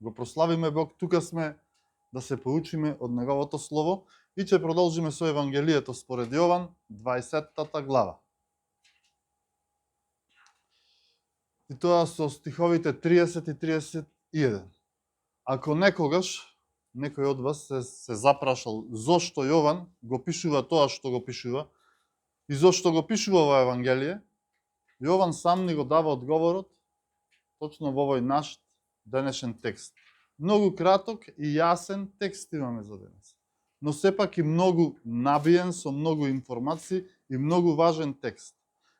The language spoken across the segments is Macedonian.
го прославиме Бог, тука сме да се поучиме од Неговото Слово и ќе продолжиме со Евангелието според Јован, 20-та глава. И тоа со стиховите 30 и 31. Ако некогаш некој од вас се запрашал зошто Јован го пишува тоа што го пишува и зошто го пишува ова Евангелие, Јован сам ни го дава одговорот точно во овој наш денешен текст. Многу краток и јасен текст имаме за денес, но сепак и многу набиен со многу информации и многу важен текст.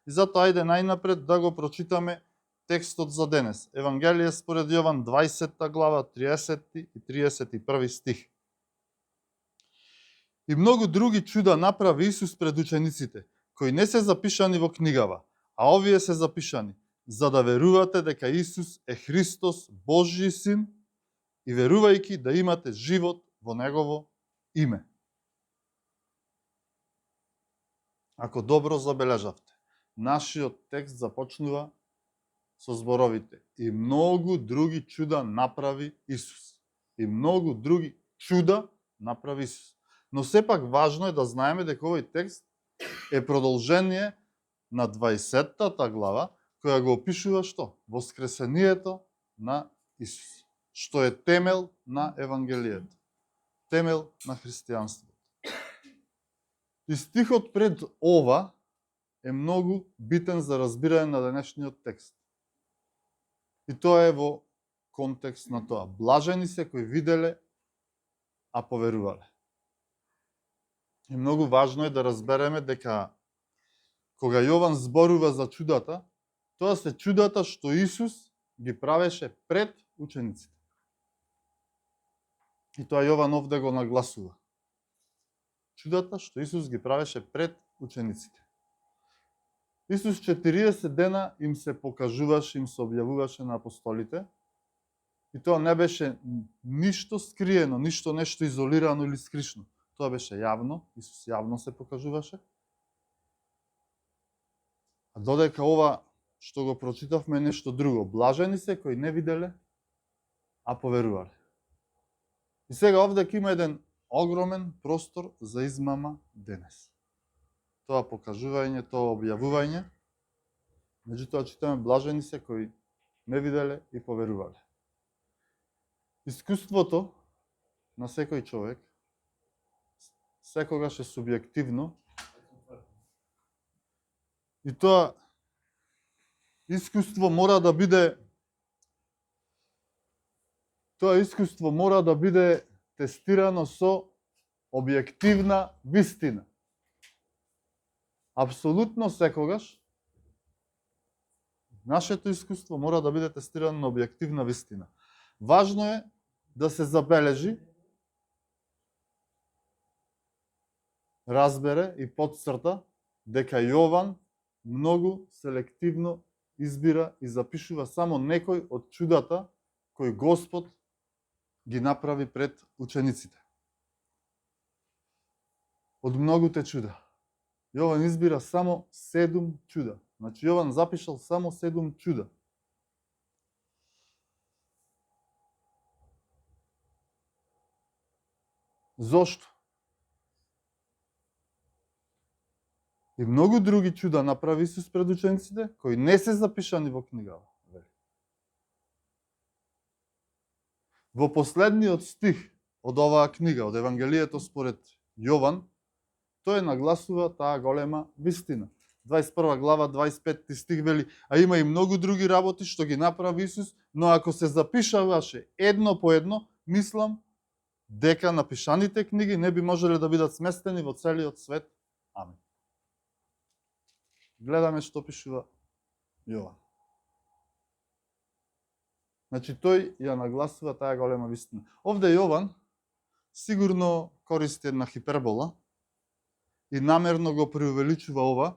И затоа ајде најнапред да го прочитаме текстот за денес. Евангелие според Јован, 20 глава, 30 и 31 стих. И многу други чуда направи Исус пред учениците, кои не се запишани во книгава, а овие се запишани, за да верувате дека Исус е Христос, Божји Син, и верувајќи да имате живот во Негово име. Ако добро забележавте, нашиот текст започнува со зборовите и многу други чуда направи Исус. И многу други чуда направи Исус. Но сепак важно е да знаеме дека овој текст е продолжение на 20-та глава, која го опишува што? Воскресението на Исус, што е темел на Евангелието, темел на христијанството. И стихот пред ова е многу битен за разбирање на денешниот текст. И тоа е во контекст на тоа. Блажени се кои виделе, а поверувале. И многу важно е да разбереме дека кога Јован зборува за чудата, тоа се чудата што Исус ги правеше пред учениците. И тоа Јован овде го нагласува. Чудата што Исус ги правеше пред учениците. Исус 40 дена им се покажуваше, им се објавуваше на апостолите. И тоа не беше ништо скриено, ништо нешто изолирано или скришно. Тоа беше јавно, Исус јавно се покажуваше. А додека ова што го прочитавме нешто друго. Блажени се кои не виделе, а поверувале. И сега овде има еден огромен простор за измама денес. Тоа покажување, тоа објавување. Меѓутоа читаме блажени се кои не виделе и поверувале. Искуството на секој човек секогаш е субјективно. И тоа искуство мора да биде тестирано со објективна вистина. Апсолутно секогаш нашето искуство мора да биде тестирано на објективна вистина. Важно е да се забележи, разбере и потцрта дека Јован многу селективно избира и запишува само некој од чудата кои Господ ги направи пред учениците. Од многуте чуда. Јован избира само 7 чуда. Значи Јован запишал само 7 чуда. Зошто? И многу други чуда направи Исус пред учениците, кои не се запишани во книгава. Во последниот стих од оваа книга, од Евангелието според Јован, тој нагласува таа голема вистина. 21 глава, 25 стих вели, а има и многу други работи што ги направи Исус, но ако се запишаваше едно по едно, мислам дека напишаните книги не би можеле да бидат сместени во целиот свет. Амин. Гледаме што пишува Јован. Значи тој ја нагласува таа голема вистина. Овде Јован сигурно користи една хипербола и намерно го преувеличува ова,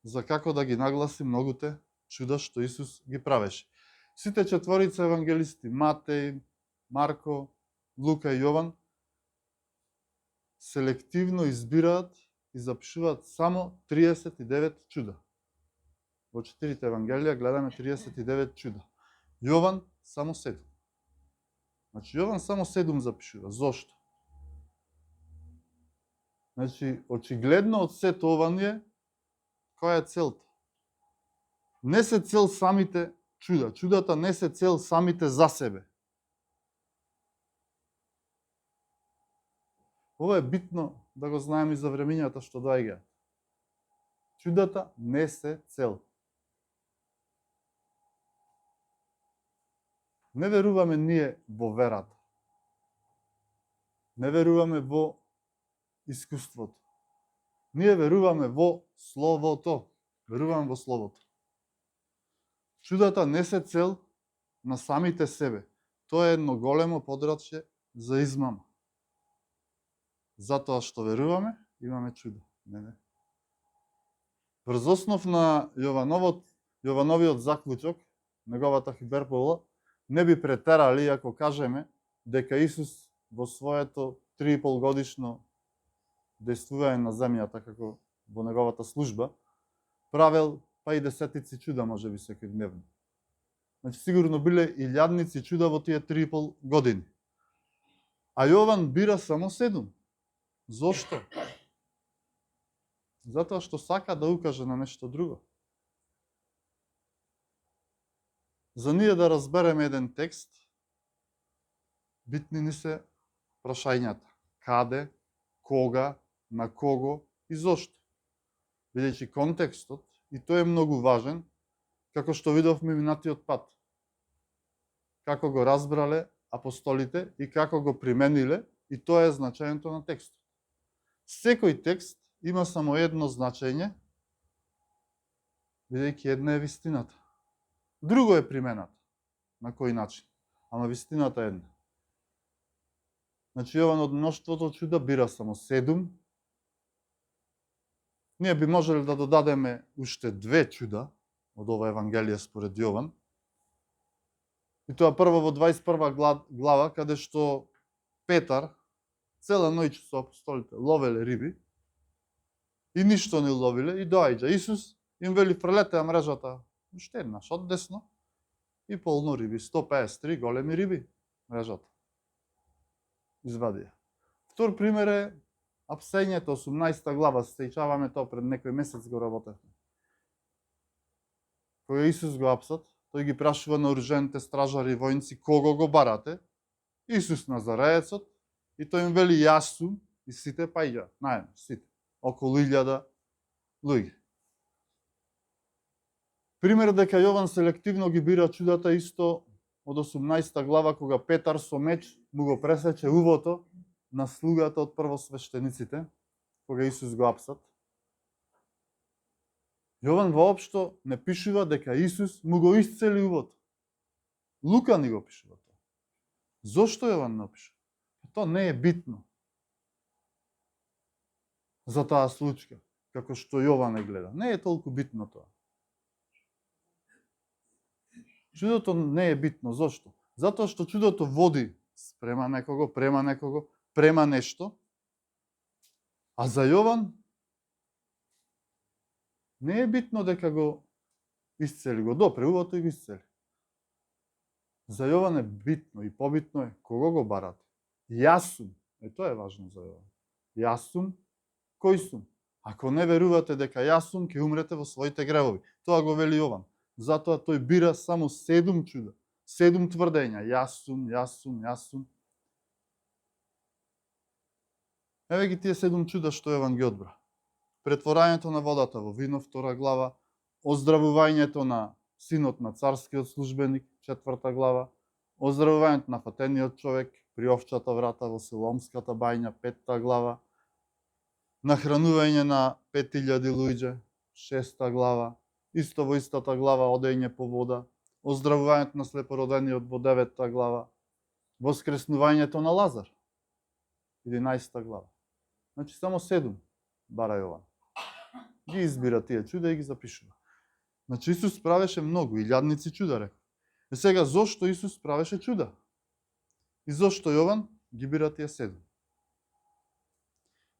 за како да ги нагласи многуте чуда што Исус ги правеше. Сите четворица евангелисти, Матеј, Марко, Лука и Јован, селективно избираат и запишуваат само 39 чуда. Во 4 евангелија гледаме 39 чуда. Јован само 7. Значи, Јован само 7 запишува. Зошто? Значи, очигледно од сето ова која е целта? Не се цел самите чуда. Чудата не се цел самите за себе. Ова е битно да го знаеме и за времењата што доаѓаат. Чудата не се цел. Не веруваме ние во верата. Не веруваме во искуството. Ние веруваме во Словото. Веруваме во Словото. Чудата не се цел на самите себе. Тоа е едно големо подрачје за измама. Затоа што веруваме, имаме чудо. Не. Врз основ на Јовановиот заклучок, неговата хипербола, не би претерали ако кажеме дека Исус во своето 3,5 годишно действување на земјата, како во неговата служба, правел па и десетици чуда, може би, секојдневно. Значи, сигурно биле илјадници чуда во тие 3,5 години. А Јован бира само 7. Зошто? Затоа што сака да укаже на нешто друго. За ние да разбереме еден текст, битни ни се прашањата. Каде, кога, на кого и зошто. Бидејќи контекстот, и тој е многу важен, како што видовме минатиот пат. Како го разбрале апостолите и како го примениле, и тоа е значењето на текстот. Секој текст има само едно значење, бидејќи една е вистината. Друго е примената. На кој начин? Ама вистината е една. Значи, Јован од мноштвото чуда бира само 7. Ние би можеле да додадеме уште 2 чуда од ова Евангелие според Јован. И тоа прво во 21 глава, каде што Петар цела ноќ со апостолите ловеле риби и ништо не ловиле и доаѓа Исус им вели фрлете мрежата уште еднаш од десно и полно риби, 153 големи риби мрежата. Извадија. Втор пример е Апсењето, 18 глава, стејчаваме тоа пред некој месец го работевме. Кога Исус го апсат, тој ги прашува на оружените стражари и војници кого го барате. Исус Назареецот, и тој им вели јас сум, и сите паѓа, најден, сите, околу 1000 луѓе. Пример дека Јован селективно ги бира чудата исто од 18 глава, кога Петар со меч му го пресече увото на слугата од првосвештениците, кога Исус го апсат. Јован воопшто не пишува дека Исус му го исцели увото. Лука ни го пишува тоа. Зошто Јован не пишува? Тоа не е битно за таа случка, како што Јован не гледа. Не е толку битно тоа. Чудото не е битно. Зошто? Затоа што чудото води спрема некого, према нешто, а за Јован не е битно дека го исцели, го допре увото и го исцели. За Јован е битно и побитно е кого го барате. Јас сум. Тоа е важно за Јован. Јас сум, кој сум? Ако не верувате дека јас сум, ќе умрете во своите гревови. Тоа го вели Јован. Затоа тој бира само 7 чуда, 7 тврдења. Јас сум, јас сум, јас сум. Еве ги тие 7 чуда што Јован ги одбра. Претворањето на водата во вино, 2 глава, оздравувањето на синот на царскиот службеник, 4 глава, оздравувањето на фатениот човек при овчата врата во Силомската бајња, 5 глава, нахранување на 5000 луѓе, 6 глава, исто во истата глава одење по вода, оздравувањето на слепородениот во 9 глава, воскреснувањето на Лазар, 11 глава. Значи само 7 бара Јован. Ги избира тие чуда и ги запишува. Значи Исус правеше многу, илјадници чуда, рекол. И сега, зошто Исус правеше чуда? И зошто Јован ги бира тие 7?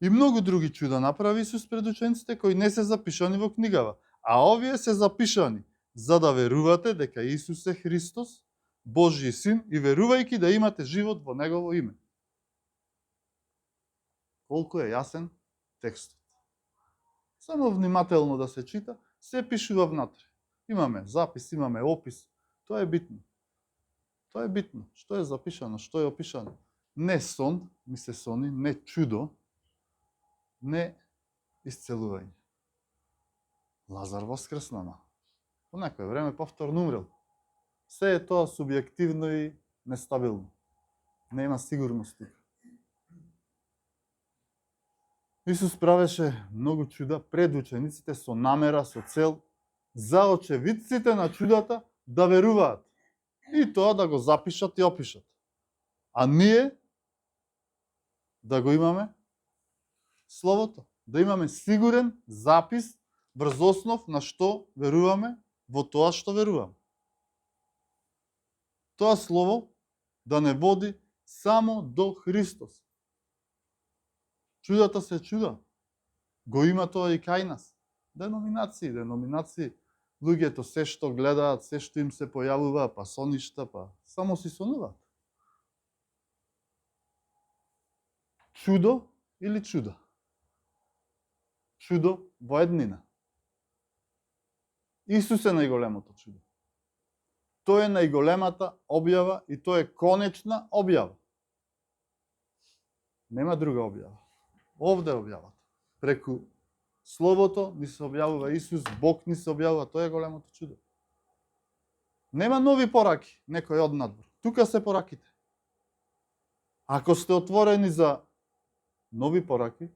И многу други чуда направи Исус пред учениците кои не се запишани во книгава, а овие се запишани за да верувате дека Исус е Христос, Божји син и верувајќи да имате живот во негово име. Колку е јасен текстот. Само внимателно да се чита, се пишува внатре. Имаме запис, имаме опис. Тоа е битно. Тоа е битно. Што е запишано, што е опишано. Не сон, ми се сони, не чудо, не исцелување. Лазар воскреснама. По некој време повторно умрел. Се е тоа субјективно и нестабилно. Нема сигурност тука. Исус правеше многу чуда пред учениците со намера, со цел, за очевидците на чудата да веруваат. И тоа да го запишат и опишат. А ние да го имаме Словото. Да имаме сигурен запис врз основ на што веруваме, во тоа што веруваме. Тоа Слово да не води само до Христос. Чудата се чуда. Го има тоа и кај нас. Деноминации. Луѓето се што гледаат, се што им се појавува, па соништа, па само си сонуваат. Чудо или чуда? Чудо во еднина. Исус е најголемото чудо. Тој е најголемата објава и тој е конечна објава. Нема друга објава. Овде е објавата. Преку Словото ни се објавува Исус, Бог ни се објавува, тоа е големото чудо. Нема нови пораки, некој од надвор. Тука се пораките. Ако сте отворени за нови пораки,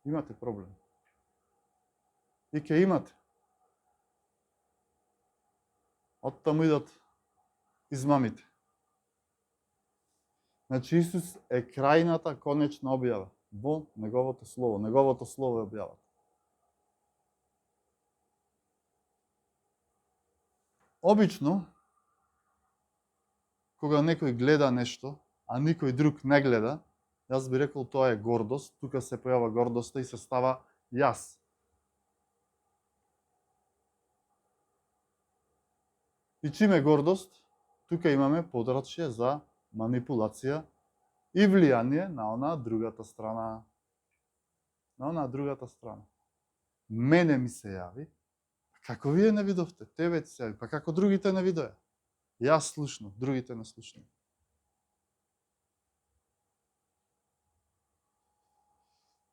имате проблем. И ќе имате. Оттаму идат измамите. Значи Исус е крајната конечна објава во Неговото Слово. Неговото Слово е објавата. Обично, кога некој гледа нешто, а никој друг не гледа, јас би рекол тоа е гордост, тука се појава гордоста и се става јас. И чим е гордост, тука имаме подрачје за манипулација и влијание на онаа другата страна. На онаа другата страна. Мене ми се јави, како вие не видовте, тебе ти се јави, па како другите не видоја. Јас слушнав, другите не слушнав.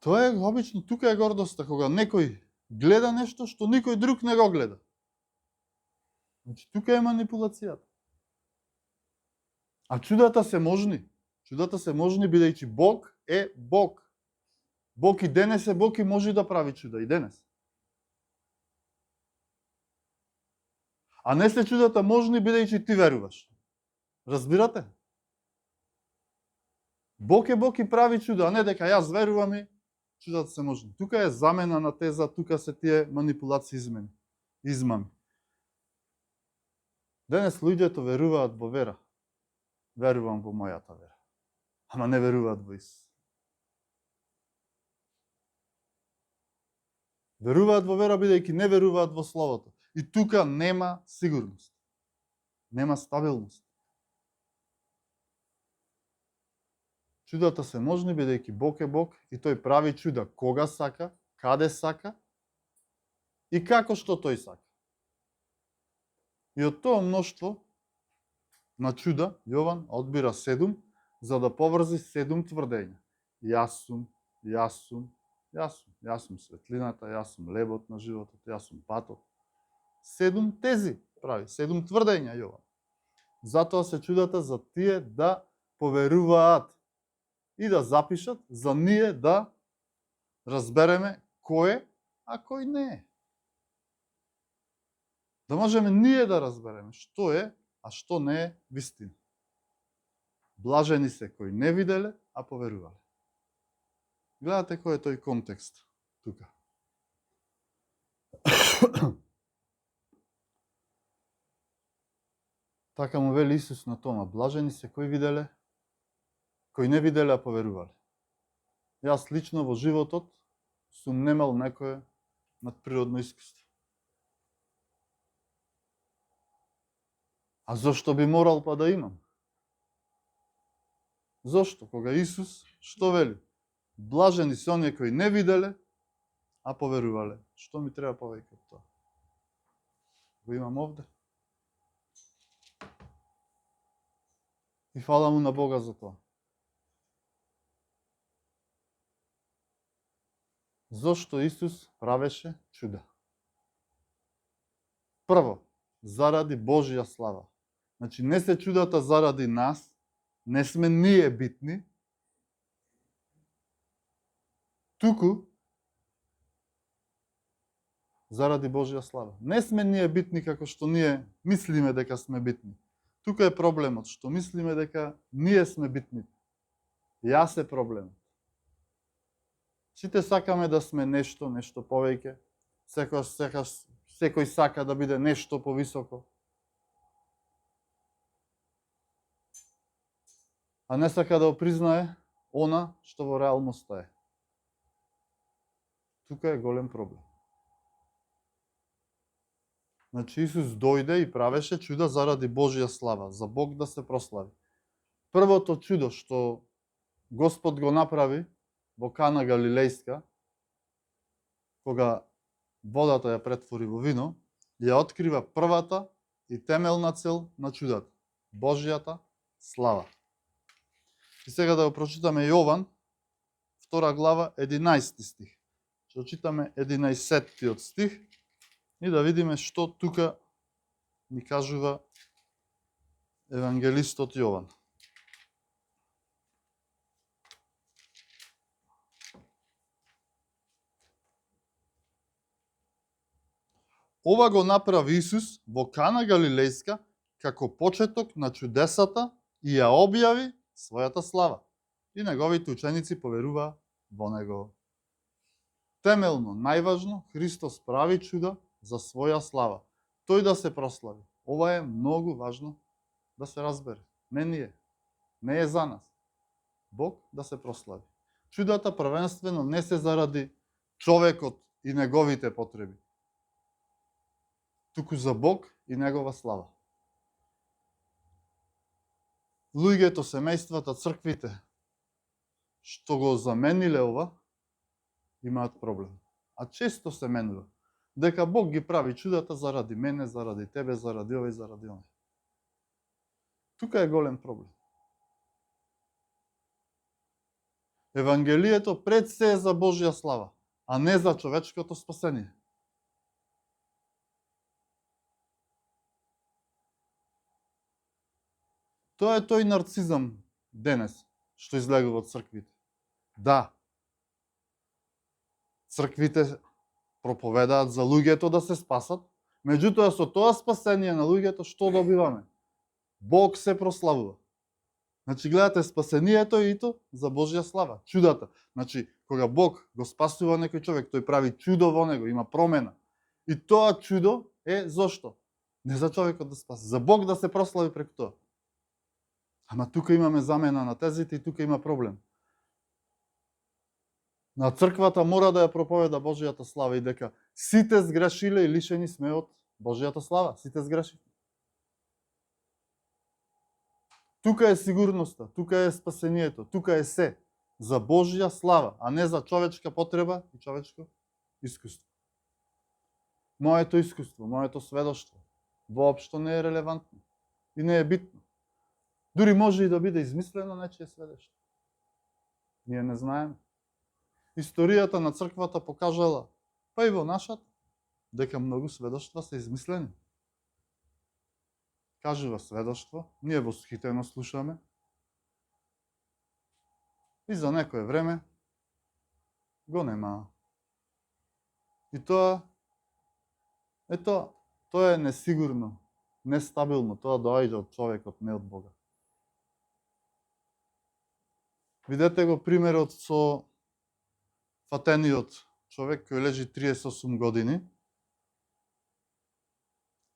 Тоа е обично, тука е гордоста, кога некој гледа нешто што никој друг не го гледа. Значи, тука е манипулацијата. А чудата се можни. Чудата се можни бидејќи Бог е Бог. Бог и денес е Бог и може да прави чуда и денес. А не се чудата можни бидејќи ти веруваш. Разбирате? Бог е Бог и прави чуда, а не дека јас верувам и чудата се можни. Тука е замена на теза, тука се тие манипулации измами. Денес луѓето веруваат во вера. Верувам во мојата вера. Ама не веруваат во Исус. Веруваат во вера бидејќи не веруваат во Словото. И тука нема сигурност. Нема стабилност. Чудата се можни бидејќи Бог е Бог и тој прави чуда кога сака, каде сака и како што тој сака. И од тоа мноштво на чуда Јован одбира 7 за да поврзи 7 тврдења. Јас сум, јас сум, јас сум. Јас сум светлината, јас сум лебот на животот, јас сум патот. 7 тези прави, 7 тврдења Јован. Затоа се чудата за тие да поверуваат и да запишат, за ние да разбереме кој е, а кој не е. Да можеме ние да разбереме што е, а што не е вистина. Блажени се кои не виделе, а поверувале. Гледате кој е тој контекст тука. Така му вели Исус на Тома, блажени се кои виделе, кои не виделе, а поверувале. Јас лично во животот сум немал некое надприродно искуство. А зошто би морал па да имам? Зошто? Кога Исус што вели? Блажени се оние кои не виделе, а поверувале. Што ми треба повеќе од тоа? Го имам овде. И фала му на Бога за тоа. Зошто Исус правеше чуда? Прво, заради Божја слава. Значи, не се чудата заради нас, не сме ние битни, туку заради Божја слава. Не сме ние битни како што ние мислиме дека сме битни. Тука е проблемот, што мислиме дека ние сме битни. Јас е проблемот. Сите сакаме да сме нешто повеќе. Секој сака да биде нешто повисоко. А не сака да опризнае она што во реалноста е. Тука е голем проблем. Значи Исус дојде и правеше чуда заради Божја слава, за Бог да се прослави. Првото чудо што Господ го направи во Кана Галилејска, кога водата ја претвори во вино, ја открива првата и темелна цел на чудата. Божјата слава. И сега да го прочитаме Јован, 2 глава, 11 стих. Што читаме 11 стих и да видиме што тука ни кажува евангелистот Јован. Ова го направи Исус во Кана Галилејска како почеток на чудесата и ја објави својата слава. И неговите ученици поверуваа во него. Темелно, најважно, Христос прави чуда за своја слава. Тој да се прослави. Ова е многу важно да се разбере. Не ние. Не е за нас. Бог да се прослави. Чудата првенствено не се заради човекот и неговите потреби, туку за Бог и негова слава. Луѓето, семејствата, црквите што го замениле ова, имаат проблем. А често се менува дека Бог ги прави чудата заради мене, заради тебе, заради овој, заради оној. Тука е голем проблем. Евангелието пред се е за Божја слава, а не за човечкото спасение. Тоа е тој нарцизам денес, што излегува од црквите. Да, црквите проповедаат за луѓето да се спасат, меѓутоа со тоа спасение на луѓето што добиваме? Бог се прославува. Значи, гледате, спасението е ито за Божја слава, чудата. Значи, кога Бог го спасува некој човек, тој прави чудо во него, има промена. И тоа чудо е зошто? Не за човекот да спаси, за Бог да се прослави преку тоа. Ама тука имаме замена на тезите и тука има проблем. На црквата мора да ја проповеда Божјата слава и дека сите сгрешиле и лишени сме од Божјата слава. Сите сгрешиле. Тука е сигурноста, тука е спасението, тука е се за Божја слава, а не за човечка потреба и човечко искуство. Моето искуство, моето сведоштво воопшто не е релевантно и не е битно. Дури може и да биде измислено нечие сведоштво. Ние не знаеме. Историјата на црквата покажала, па и во нашата, дека многу сведоштва се измислени. Кажува сведоштво, ние восхитено слушаме и за некое време го нема. И тоа е несигурно, нестабилно, тоа доаѓа од човекот, не од Бога. Видете го примерот со фатениот човек кој лежи 38 години.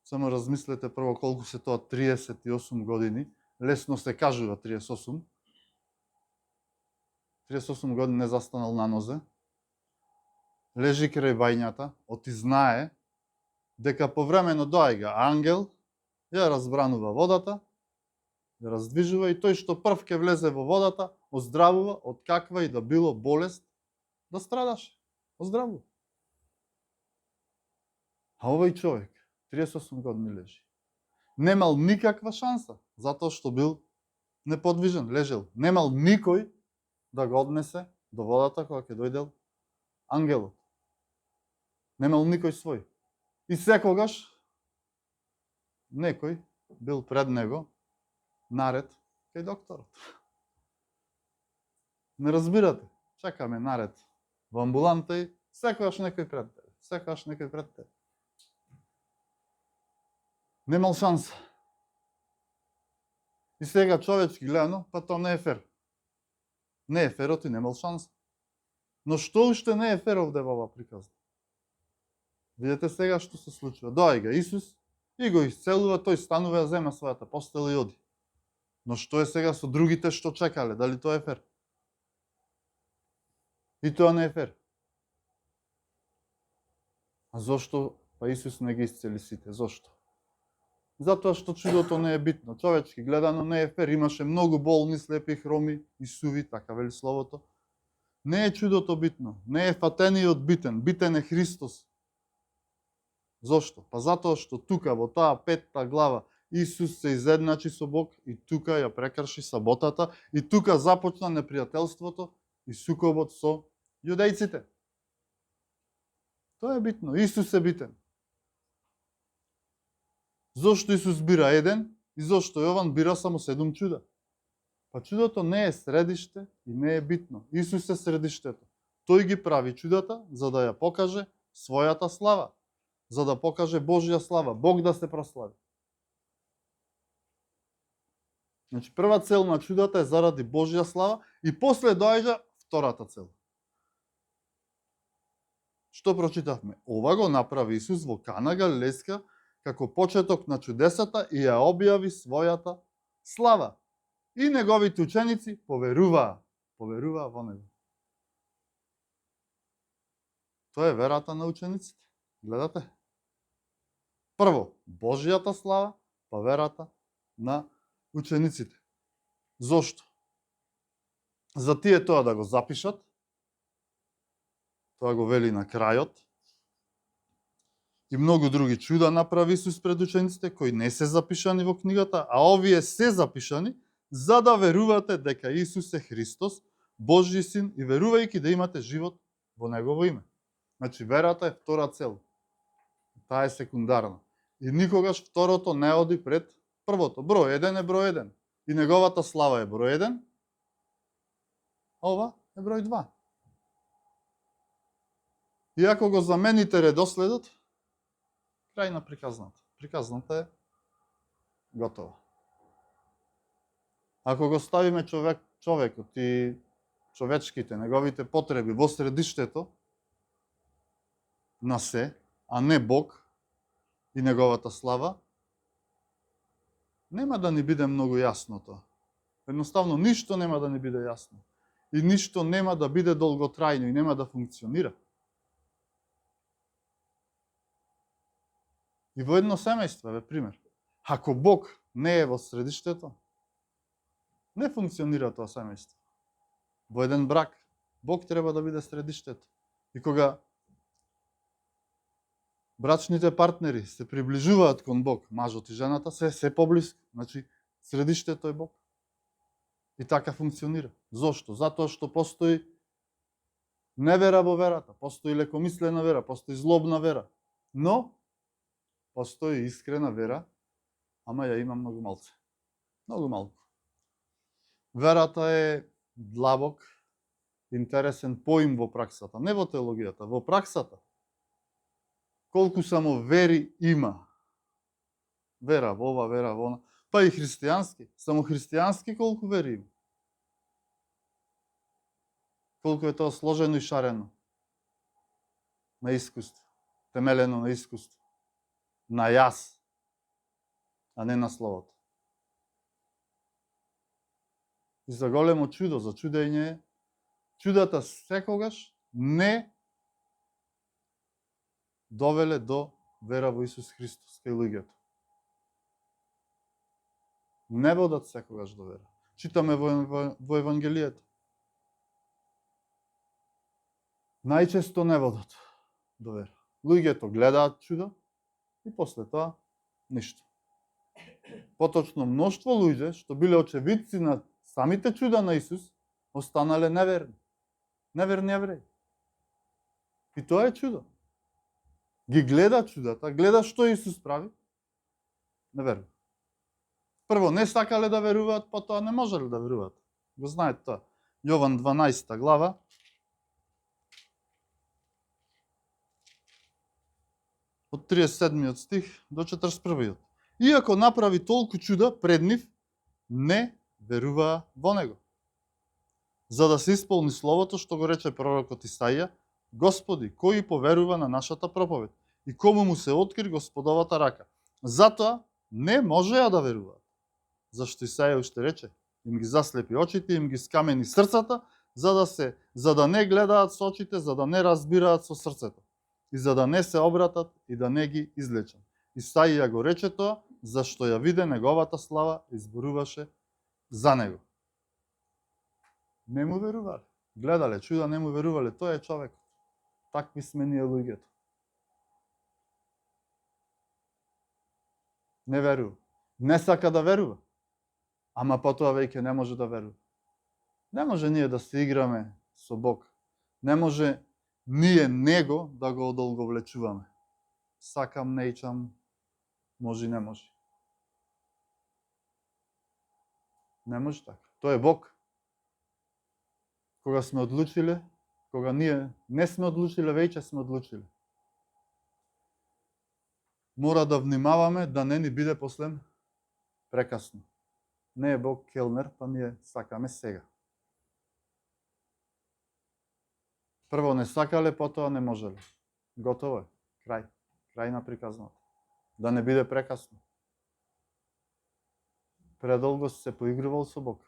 Само размислете прво колку се тоа 38 години. Лесно се кажува 38. 38 години не застанал на нозе. Лежи крај бајњата, оти знае дека повремено доаѓа ангел ја разбранува водата, ја раздвижува и тој што прв ќе влезе во водата, оздравува од каква и да било болест да страдаше. Оздравува. А овој човек 38 години лежи. Немал никаква шанса, затоа што бил неподвижен, лежел. Немал никој да го однесе до водата кога ќе дојдел ангелот. Немал никој свој. И секогаш некој бил пред него наред кај докторот. Не разбирате? Чекаме наред во амбуланта и секогаш некој пред тебе. Секогаш некој пред тебе. Немал шанса. И сега човечки гледано, па тоа не е фер. Не е ферот и немал шанса. Но што уште не е фер овде во оваа приказна? Видете сега што се случува. Доаѓа Исус и го исцелува, тој станува, ја зема својата постела и оди. Но што е сега со другите што чекале? Дали тоа е фер? И тоа не е фер. А зошто па Исус не ги исцели сите? Зошто? Затоа што чудото не е битно. Човечки гледано не е фер. Имаше многу болни, слепи, хроми и суви, така вели словото. Не е чудото битно. Не е фатениот битен. Битен е Христос. Зошто? Па затоа што тука, во таа 5-та глава, Исус се изедначи со Бог и тука ја прекрши саботата и тука започна непријателството и сукобот со јудејците. Тоа е битно. Исус е битен. Зошто Исус бира еден и зошто Јован бира само 7 чуда? Па чудото не е средиште и не е битно. Исус е средиштето. Тој ги прави чудата за да ја покаже својата слава. За да покаже Божја слава. Бог да се прослави. Значи, прва цел на чудата е заради Божја слава и после доаѓа втората цел. Што прочитавме? Ова го направи Исус во Кана Галилејска како почеток на чудесата и ја објави својата слава. И неговите ученици поверуваа во него. Тоа е верата на учениците. Гледате? Прво, Божјата слава, па верата на учениците. Зошто? За тие тоа да го запишат, тоа го вели на крајот, и многу други чуда направи Исус пред учениците, кои не се запишани во книгата, а овие се запишани, за да верувате дека Исус е Христос, Божји син, и верувајќи да имате живот во Негово име. Значи, верата е втора цел. Таа е секундарна. И никогаш второто не оди пред првото. Број 1 е број 1. И неговата слава е број 1. Ова е број 2. И ако го замените редоследот, крај на приказната. Приказната е готова. Ако го ставиме човекот и човечките, неговите потреби во средиштето на се, а не Бог и неговата слава, нема да ни биде многу јасно тоа. Едноставно, ништо нема да ни биде јасно. И ништо нема да биде долготрајно и нема да функционира. И во едно семејство, пример, ако Бог не е во средиштето, не функционира тоа семејство. Во еден брак, Бог треба да биде средиштето. И кога брачните партнери се приближуваат кон Бог, мажот и жената, се поблиску. Значи, средиштето е Бог. И така функционира. Зошто? Затоа што постои невера во верата, постои лекомислена вера, постои злобна вера. Но, постои искрена вера, ама ја има многу малце. Многу малку. Верата е длабок, интересен поим во праксата, не во теологијата, во праксата. Колку само вери има. Вера во ова, вера во она. Па и христијански. Само христијански колку вери има. Колку е тоа сложено и шарено. На искуство. Темелено на искуство. На јас. А не на словото. И за големо чудо, за чудење е, чудата секогаш не довеле до вера во Исус Христос кај луѓето. Не водат секогаш до вера. Читаме во Евангелието. Најчесто не водат до вера. Луѓето гледаат чуда и после тоа ништо. Поточно мноштво луѓе што биле очевидци на самите чуда на Исус останале неверни. Неверни евреи. И тоа е чудо. Ги гледа чудата, гледа што Исус прави, не верува. Прво, не сакале да веруваат, потоа не можеле да веруваат. Го знаете тоа. Јован 12 глава. Од 37 стих до 41. Иако направи толку чуда пред нив, не веруваа во него. За да се исполни словото што го рече пророкот Исаија, Господи, кој поверува на нашата проповед и кому му се откри Господовата рака. Затоа не можеа да веруваат. Зашто Исаија уште рече, им ги заслепи очите, им ги скамени срцата, за да не гледаат со очите, за да не разбираат со срцето и за да не се обратат и да не ги излечам. Исаија го рече тоа, зашто ја виде неговата слава и зборуваше за него. Не му верувале. Гледале чуда, не му верувале. Тој е човек. Такви сме ние луѓето. Не верува. Не сака да верува. Ама потоа веќе не може да верува. Не може ние да се играме со Бог. Не може ние него да го одолговлечуваме. Сакам, неичам, може и не може. Не може така. Тој е Бог. Кога сме одлучиле, кога ние не сме одлучиле, веќе сме одлучиле. Мора да внимаваме да не ни биде после прекасно. Не е Бог келнер, па ние сакаме сега. Прво не сакале, потоа не можеле. Готово е. Крај. Крај на приказната. Да не биде прекасно. Предолго се поигрувал со Бог.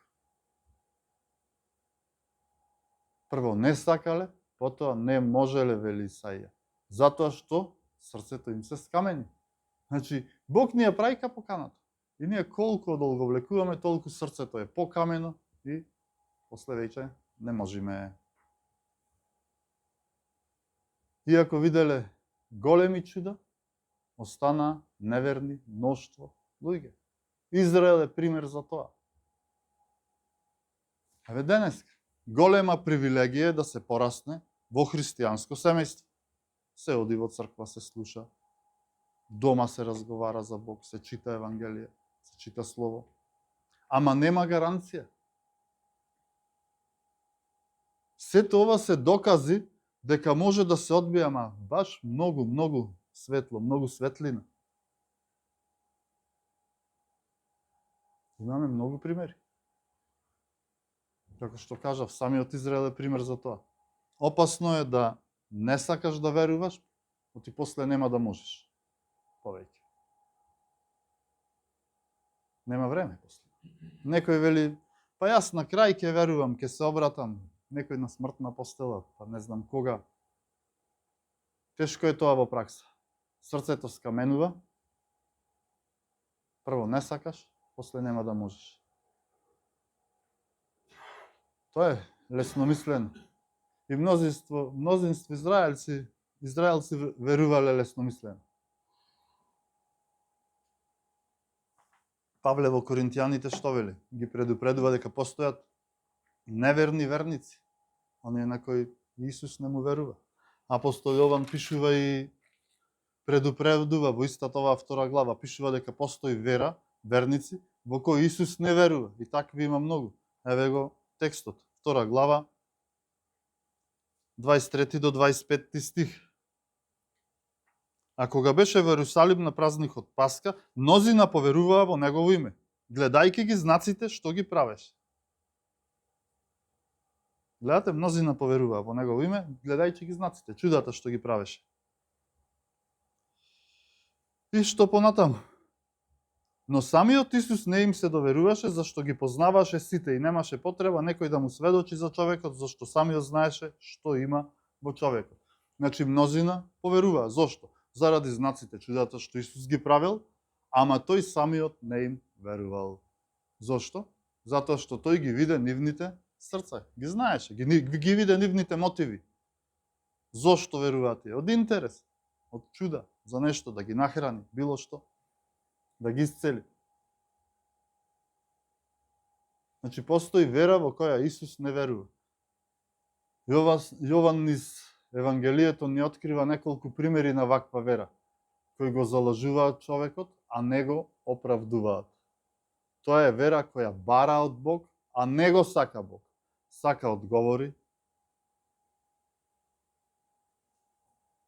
Прво не сакале, потоа не можеле, вели Исаија. Затоа што срцето им се скамени. Значи, Бог ни ја прави капоканата. И ние колку одолговлекуваме, толку срцето е покамено и после веќе не можеме. Иако виделе големи чуда, остана неверни мноштво луѓе. Израел е пример за тоа. Еве денес голема привилегија е да се порасне во христијанско семејство. Се оди во црква, се слуша, дома се разговара за Бог, се чита Евангелие, се чита Слово. Ама нема гаранција. Сето ова се докази дека може да се одбие, ама баш многу светло, многу светлина. Имаме многу примери. Како што кажав, самиот Израел е пример за тоа. Опасно е да не сакаш да веруваш, но ти после нема да можеш. Повеќе. Нема време после. Некој вели, па јас на крај ќе верувам, ќе се обратам. Некој на смртна постела, па не знам кога. Тешко е тоа во пракса. Срцето скаменува. Прво не сакаш, после нема да можеш. Тоа е лесномислено. И мнозинство израелци верувале лесномислено. Павле во Коринтијаните што вели? Ги предупредува дека постојат неверни верници, оние на кои Исус не му верува. Апостол Јован пишува и предупредува во истата оваа 2 глава, пишува дека постои вера, верници, во кои Исус не верува. И такви има многу. Еве го текстот, 2 глава, 23 до 25 стих. А кога беше во Ерусалим на празникот Пасха, мнозина поверуваа во негово име, гледајќи ги знаците што ги правеше. Гледате, мнозина поверуваа во негово име, гледајќи ги знаците, чудата што ги правеше. И што понатаму? Но самиот Исус не им се доверуваше, зашто ги познаваше сите и немаше потреба некој да му сведочи за човекот, зашто самиот знаеше што има во човекот. Значи, мнозина поверуваа. Зошто? Заради знаците, чудата што Исус ги правил, ама тој самиот не им верувал. Зошто? Затоа што тој ги виде нивните срца. Ги знаеше, ги виде нивните мотиви. Зошто веруваат тие? Од интерес, од чуда, за нешто да ги нахрани, било што, да ги исцели. Значи, постои вера во која Исус не верува. Јован низ Евангелието ни открива неколку примери на ваква вера, кои го залажуваат човекот, а не го оправдуваат. Тоа е вера која бара од Бог, а не го сака Бог. Сака одговори,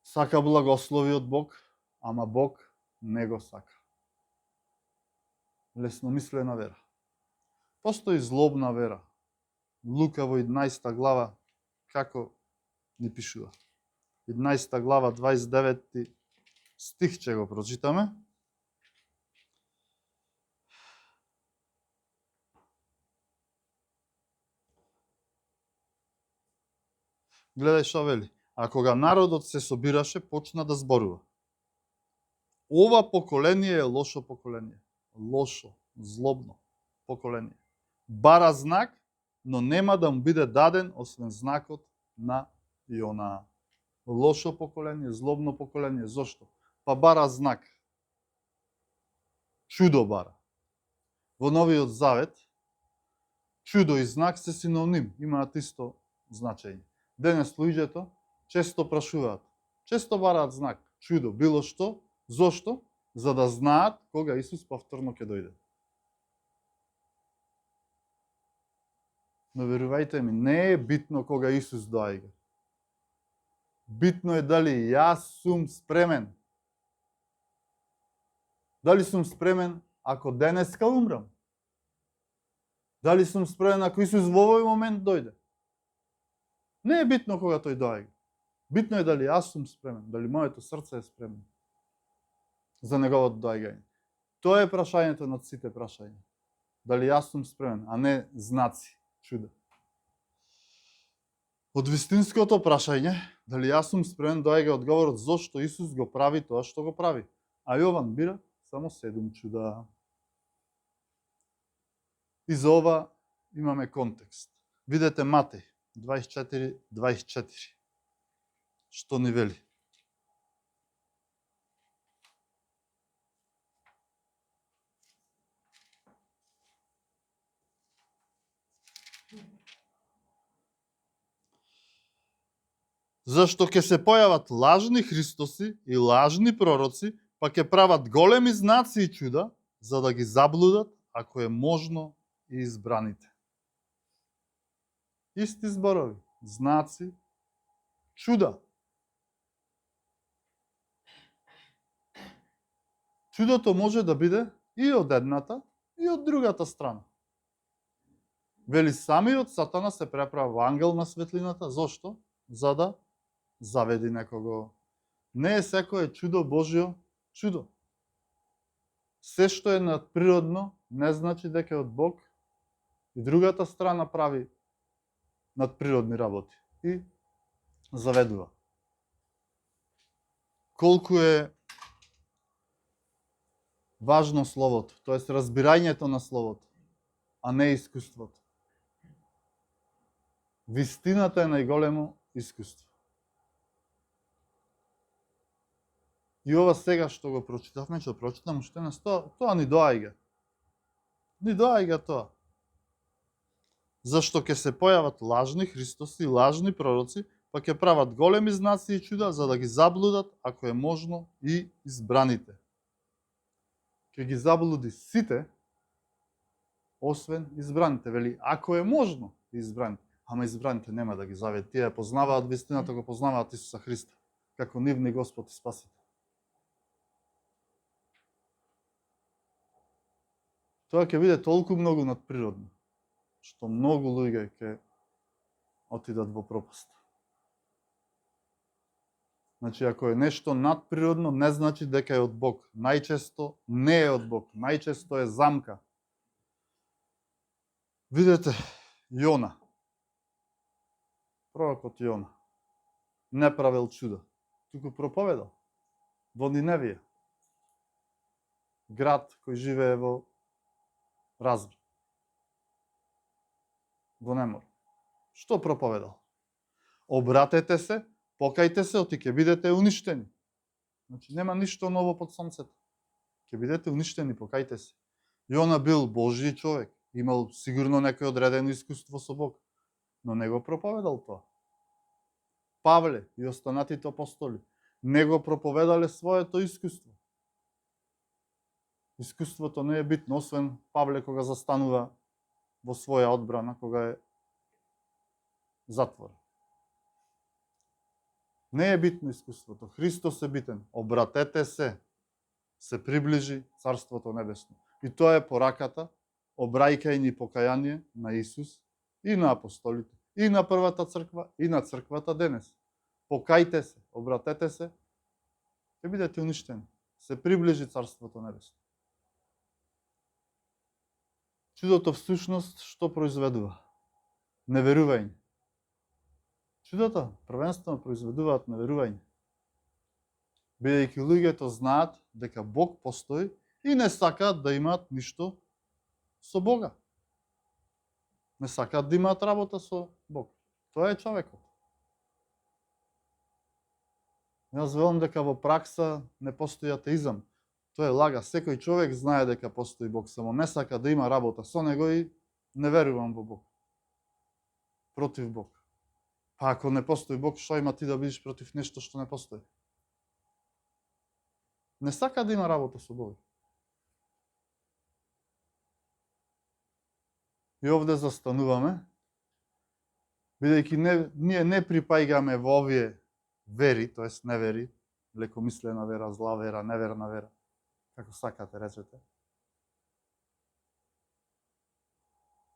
сака благослови од Бог, ама Бог не го сака. Лесномислена вера. Постои злобна вера. Лука во 11 глава, како ни пишува. 11 глава, 29 стих ќе го прочитаме. Гледај што вели. А кога народот се собираше, почна да зборува. Ова поколение е лошо поколение. Лошо, злобно поколение. Бара знак, но нема да му биде даден освен знакот на Јона. Лошо поколение, злобно поколение. Зошто? Па бара знак. Чудо бара. Во Новиот Завет, чудо и знак се синоним, имаат исто значење. Денес луѓето често прашуваат, често бараат знак, чудо, било што, зошто? За да знаат кога Исус повторно ќе дојде. Но верувајте ми, не е битно кога Исус доаѓа. Битно е дали јас сум спремен. Дали сум спремен ако денеска умрам? Дали сум спремен ако Исус во овој момент дојде? Не е битно кога тој доаѓа. Битно е дали јас сум спремен, дали моето срце е спремно за неговото доаѓање. Тоа е прашањето над сите прашања. Дали јас сум спремен, а не знаци, чуда. Од вистинското прашање, дали јас сум спремен, доаѓа одговорот зошто Исус го прави тоа што го прави. А Јован бира само 7 чуда. И за ова имаме контекст. Видете Матеј 24:24. Што ни вели? Зашто ќе се појават лажни Христоси и лажни пророци, па ќе прават големи знаци и чуда, за да ги заблудат, ако е можно, и избраните. Исти зборови, знаци, чуда. Чудото може да биде и од едната, и од другата страна. Вели самиот Сатана се преправа ангел на светлината, зошто? За да заведи некого. Не е секое чудо Божјо чудо. Се што е надприродно не значи дека е од Бог, и другата страна прави надприродни работи и заведува. Колку е важно словото, тоест разбирањето на словото, а не искуството. Вистината е најголемо искуство. И ова сега што го прочитавме, што прочитам уште на тоа ни доаѓа. Ни доаѓа тоа. Зашто ќе се појават лажни Христоси и лажни пророци, па ќе прават големи знаци и чуда, за да ги заблудат, ако е можно, и избраните. Ќе ги заблуди сите, освен избраните. Вели, ако е можно, избраните. Ама избраните нема да ги заведат. Тие познаваат вистината, го познаваат Исуса Христа, како нивни Господ и Спасител. Тоа ќе биде толку многу надприродно, што многу луѓе ќе отидат во пропаст. Значи, ако е нешто надприродно, не значи дека е од Бог. Најчесто не е од Бог. Најчесто е замка. Видете, Јона. Пророкот Јона. Не правил чуда. Туку проповедал. Во Ниневија. Град кој живее во разбрат. во немор. Што проповедал? Обратете се, покајте се, оти ќе бидете уништени. Значи нема ништо ново под сонцето. Ќе бидете уништени, покајте се. Јона бил Божји човек, имал сигурно некој одредено искуство со Бог, но не го проповедал тоа. Павле и останатите апостоли не го проповедале своето искуство. Искуството не е битно, освен Павле кога застанува во своја одбрана, кога е затворен. Не е битно искуството. Христос е битен. Обратете се приближи Царството Небесно. И тоа е пораката, обрајкај ни покаяние на Исус и на апостолите, и на првата црква, и на црквата денес. Покајте се, обратете се, ќе бидете уништени. Се приближи Царството Небесно. Чудото всушност што произведува? Неверување. Чудото првенствено произведуваат неверување. Бидејќи луѓето знаат дека Бог постои и не сакаат да имаат ништо со Бога. Не сакаат да имаат работа со Бог. Тоа е човекот. Јас велам дека во пракса не постои атеизам. Тоа е лага. Секој човек знае дека постои Бог, само не сака да има работа со него и не верувам во Бог. Против Бог. Па ако не постои Бог, што има ти да бидеш против нешто што не постои? Не сака да има работа со Бог. И овде застануваме, бидејќи ние не припаѓаме во овие вери, тоест невери, лекомислена вера, зла вера, неверна вера, како сакате речете.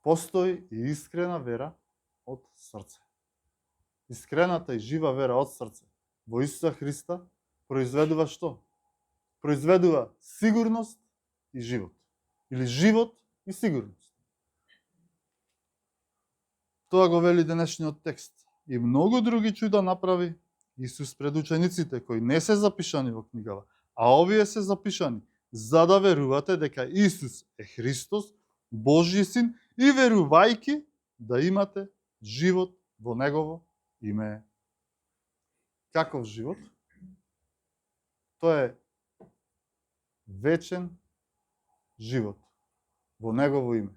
Постои и искрена вера од срце. Искрената и жива вера од срце во Исуса Христа произведува што? Произведува сигурност и живот. Или живот и сигурност. Тоа го вели денешниот текст. И многу други чуда направи Исус пред учениците, кои не се запишани во книгава, а овие се запишани, за да верувате дека Исус е Христос, Божји Син, и верувајки да имате живот во Негово име. Каков живот? Тоа е вечен живот во Негово име.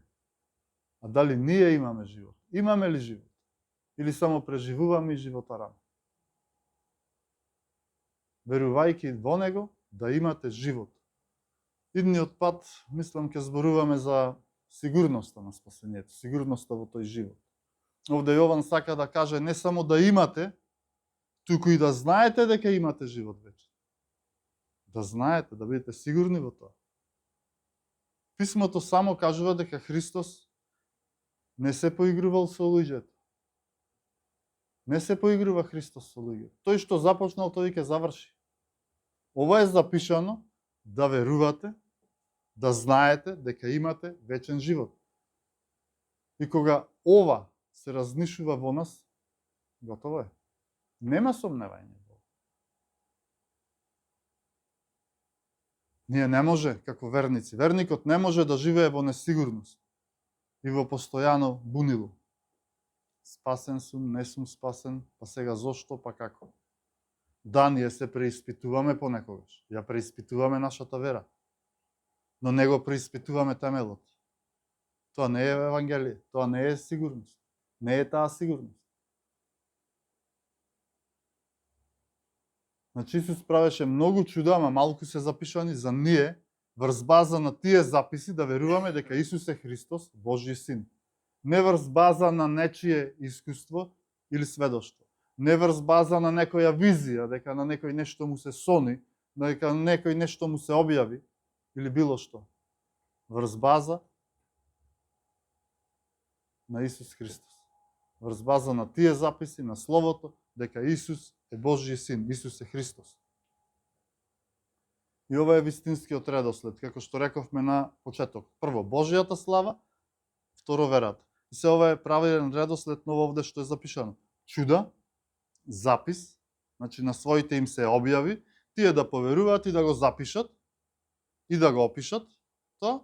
А дали ние имаме живот? Имаме ли живот? Или само преживуваме и животараме? Верувајки во Него, да имате живот. Идниот пат, мислам, ќе зборуваме за сигурноста на спасението, сигурноста во тој живот. Овде Јован сака да каже не само да имате, туку и да знаете дека имате живот вечен. Да знаете, да бидете сигурни во тоа. Писмото само кажува дека Христос не се поигрувал со луѓето. Не се поигрува Христос со луѓето. Тој што започнал, тој ќе заврши. Ова е запишано да верувате, да знаете дека имате вечен живот. И кога ова се разнишува во нас, готово е. Нема сомневање. Ние не може, како верници, верникот не може да живее во несигурност и во постојано бунило. Спасен сум, не сум спасен, па сега зошто, па како? Да, ние се преиспитуваме понекогаш. Ја преиспитуваме нашата вера. Но не го преиспитуваме темелот. Тоа не е евангелие, тоа не е сигурност. Не е таа сигурност. Значи Исус правеше многу чуда, ама малку се запишани за ние, врз база на тие записи да веруваме дека Исус е Христос, Божји Син. Не врз база на нечие искуство или сведоштво. Не врз база на некоја визија, дека на некој нешто му се сони, дека на некој нешто му се објави, или било што. Врз база на Исус Христос. Врз база на тие записи, на Словото, дека Исус е Божји Син, Исус е Христос. И ова е вистинскиот редослед, како што рековме на почеток. Прво, Божјата слава, второ, верата. И се ова е правилен редослед ново овде што е запишано. Чуда, запис, значи на своите им се објави, тие да поверуваат и да го запишат, и да го опишат, тоа,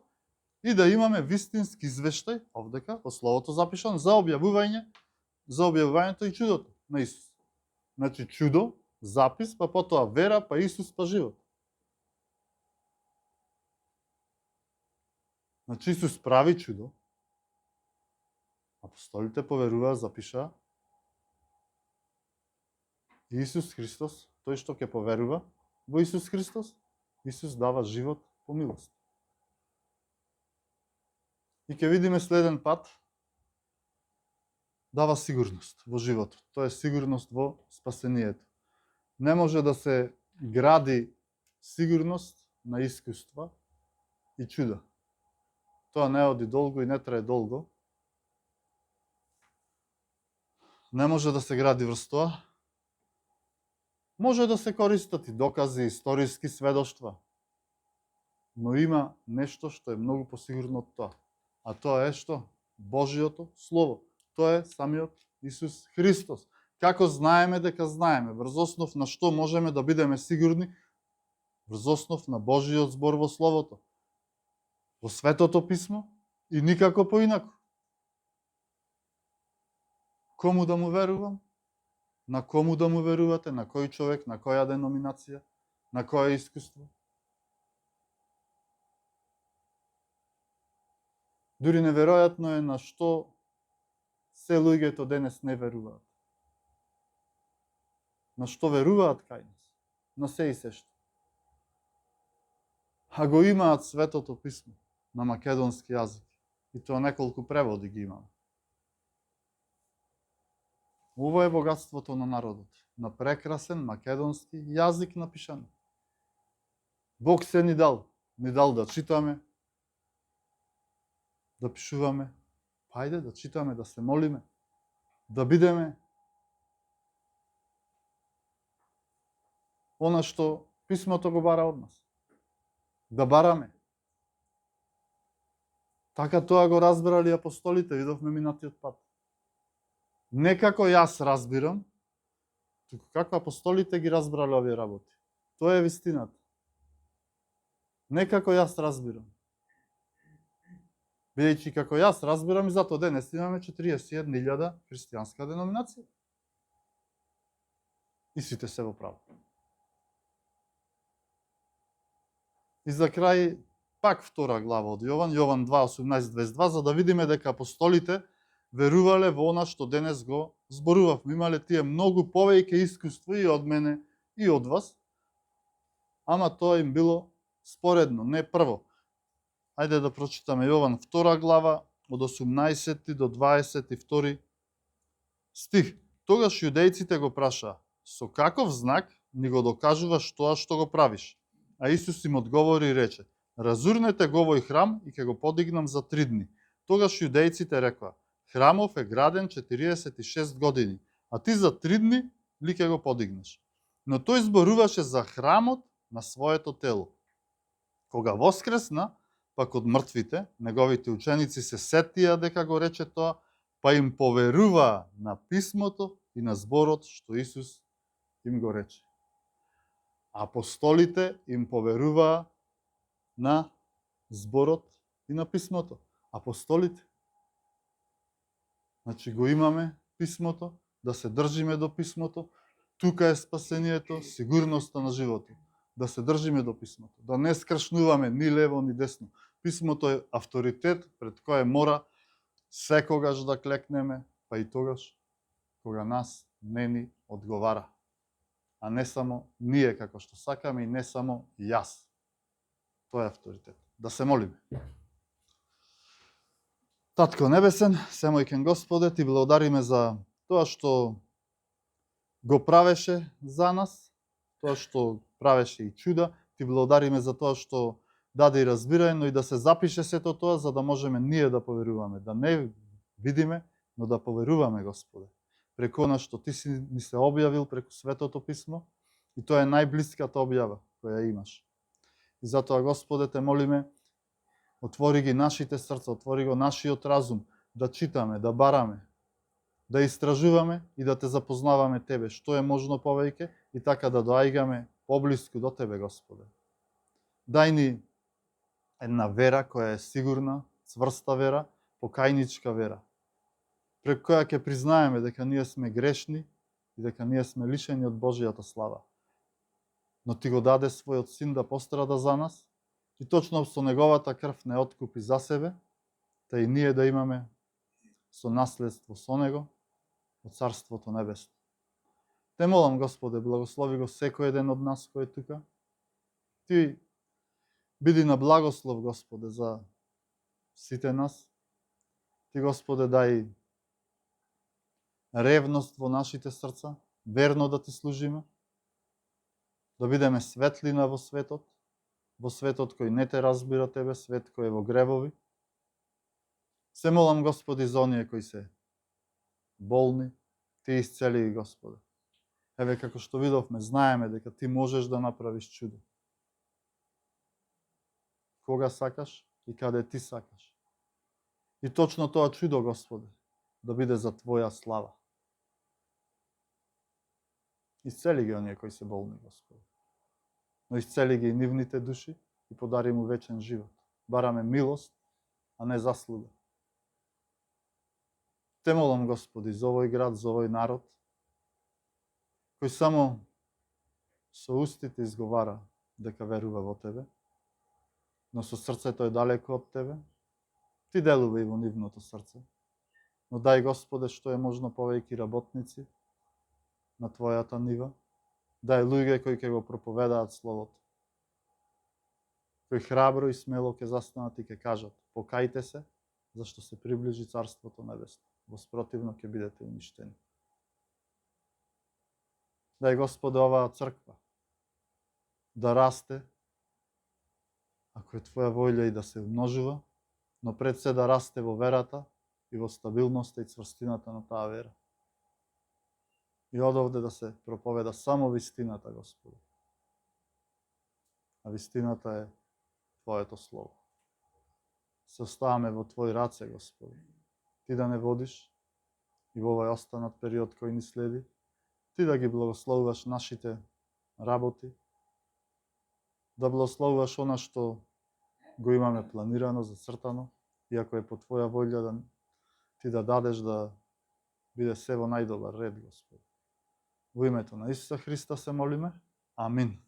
и да имаме вистински извештај, овдека, во Словото запишано, за објавувањето и чудото на Исус. Значи чудо, запис, па потоа вера, па Исус, па живот. Значи Исус прави чудо, апостолите поверуваа, запишаа, Исус Христос, тој што ќе поверува во Исус Христос, Исус дава живот по милост. И ќе видиме следен пат, дава сигурност во животот. Тоа е сигурност во спасението. Не може да се гради сигурност на искуства и чуда. Тоа не оди долго и не трае долго. Не може да се гради врз тоа. Може да се користат и докази, историски сведоштва. Но има нешто што е многу посигурно од тоа. А тоа е што? Божиото Слово. Тоа е самиот Исус Христос. Како знаеме дека знаеме? Врз основ на што можеме да бидеме сигурни? Врз основ на Божиот збор во Словото. Во Светото Писмо и никако поинако. Кому да му верувам? На кому да му верувате? На кој човек? На која деноминација? На кое искуство? Дури неверојатно е на што се луѓето денес не веруваат. На што веруваат кај нас? На се и се што. А го имаат Светото Писмо на македонски јазик. И тоа неколку преводи ги имаме. Ово е богатството на народот. На прекрасен македонски јазик напишан. Бог се ни дал. Ни дал да читаме, да пишуваме. Хајде да читаме, да се молиме, да бидеме она што Писмото го бара од нас. Да бараме. Така тоа го разбрали апостолите, видовме минатиот пат. Не како јас разбирам, туку како апостолите ги разбрали овие работи. Тоа е вистината. Не како јас разбирам. Бидејќи како јас разбирам и затоа денес имаме 41.000 христијанска деноминација. И сите се во право. И за крај, пак втора глава од Јован, Јован 2:18-22, за да видиме дека апостолите верувале во она што денес го зборувавме. Имале тие многу повеќе искуства и од мене и од вас, ама тоа им било споредно, не прво. Ајде да прочитаме Јован 2 глава од 18 до 22 стих. Тогаш јудејците го прашаа: со каков знак ни го докажуваш тоа што го правиш? А Исус им одговори и рече: разурнете го овој храм и ќе го подигнам за 3 дни. Тогаш јудејците рекоа: храмов е граден 46 години, а ти за 3 дни ли ќе го подигнеш? Но тој зборуваше за храмот на своето тело. Кога воскресна, пак од мртвите, неговите ученици се сетија дека го рече тоа, па им поверуваа на Писмото и на зборот што Исус им го рече. Апостолите им поверуваа на зборот и на Писмото. Апостолите. Значи го имаме Писмото, да се држиме до Писмото. Тука е спасението, сигурноста на животот. Да се држиме до Писмото. Да не скршнуваме ни лево, ни десно. Писмото е авторитет пред кој мора секогаш да клекнеме, па и тогаш кога нас не ни одговара. А не само ние како што сакаме и не само јас. Тоа е авторитет. Да се молиме. Татко небесен, семојкен Господе, ти благодариме за тоа што го правеше за нас, тоа што правеше и чуда. Ти благодариме за тоа што даде и разбирање, но и да се запише сето тоа, за да можеме ние да поверуваме. Да не видиме, но да поверуваме, Господе. Преку она што ти си ни се објавил преку Светото Писмо, и тоа е најблиската објава која имаш. И затоа, Господе, те молиме, отвори ги нашите срца, отвори го нашиот разум, да читаме, да бараме, да истражуваме и да те запознаваме Тебе, што е можно повеќе, и така да доаѓаме поблиску до Тебе, Господе. Дај ни една вера која е сигурна, цврста вера, покајничка вера, преку која ќе признаеме дека ние сме грешни и дека ние сме лишени од Божијата слава. Но ти го даде својот син да пострада за нас и точно со неговата крв не откупи за себе, та и ние да имаме сонаследство со него од Царството Небесно. Те молам, Господе, благослови го секој еден од нас кој е тука. Ти биди на благослов, Господе, за сите нас. Ти, Господе, дај ревност во нашите срца, верно да ти служиме, да бидеме светлина во светот кој не те разбира тебе, свет кој е во гревови. Се молам, Господи, за оние кои се болни, ти исцели ги, Господе. Еве, како што видовме, знаеме дека ти можеш да направиш чудо. Кога сакаш и каде ти сакаш. И точно тоа чудо, Господе, да биде за Твоја слава. Исцели ги оние кои се болни, Господи. Но исцели ги и нивните души и подари му вечен живот. Бараме милост, а не заслуга. Те молам, Господи, за овој град, за овој народ, кој само со устите изговара дека верува во Тебе, но со срцето е далеко од Тебе. Ти делува и во нивното срце. Но дај, Господе, што е можно повеќе работници на Твојата нива. Дај луѓе кои ќе го проповедаат Словото. Кои храбро и смело ќе застанат и ќе кажат: покајте се, зашто се приближи Царството Небесно. Во спротивно ќе бидете уништени. Дај, Господе, оваа црква да расте, ако е Твоја волја, и да се умножува, но пред се да расте во верата и во стабилноста и цврстината на таа вера. И одовде да се проповеда само вистината, Господи. А вистината е Твоето Слово. Се оставаме во Твои раце, Господи. Ти да не водиш и во овој останат период кој ни следи. Ти да ги благословуваш нашите работи, да благословуваш она што го имаме планирано, зацртано, и ако е по Твоја волја, да Ти да дадеш да биде се во најдобар ред, Господи. Во името на Исуса Христа се молиме. Амин.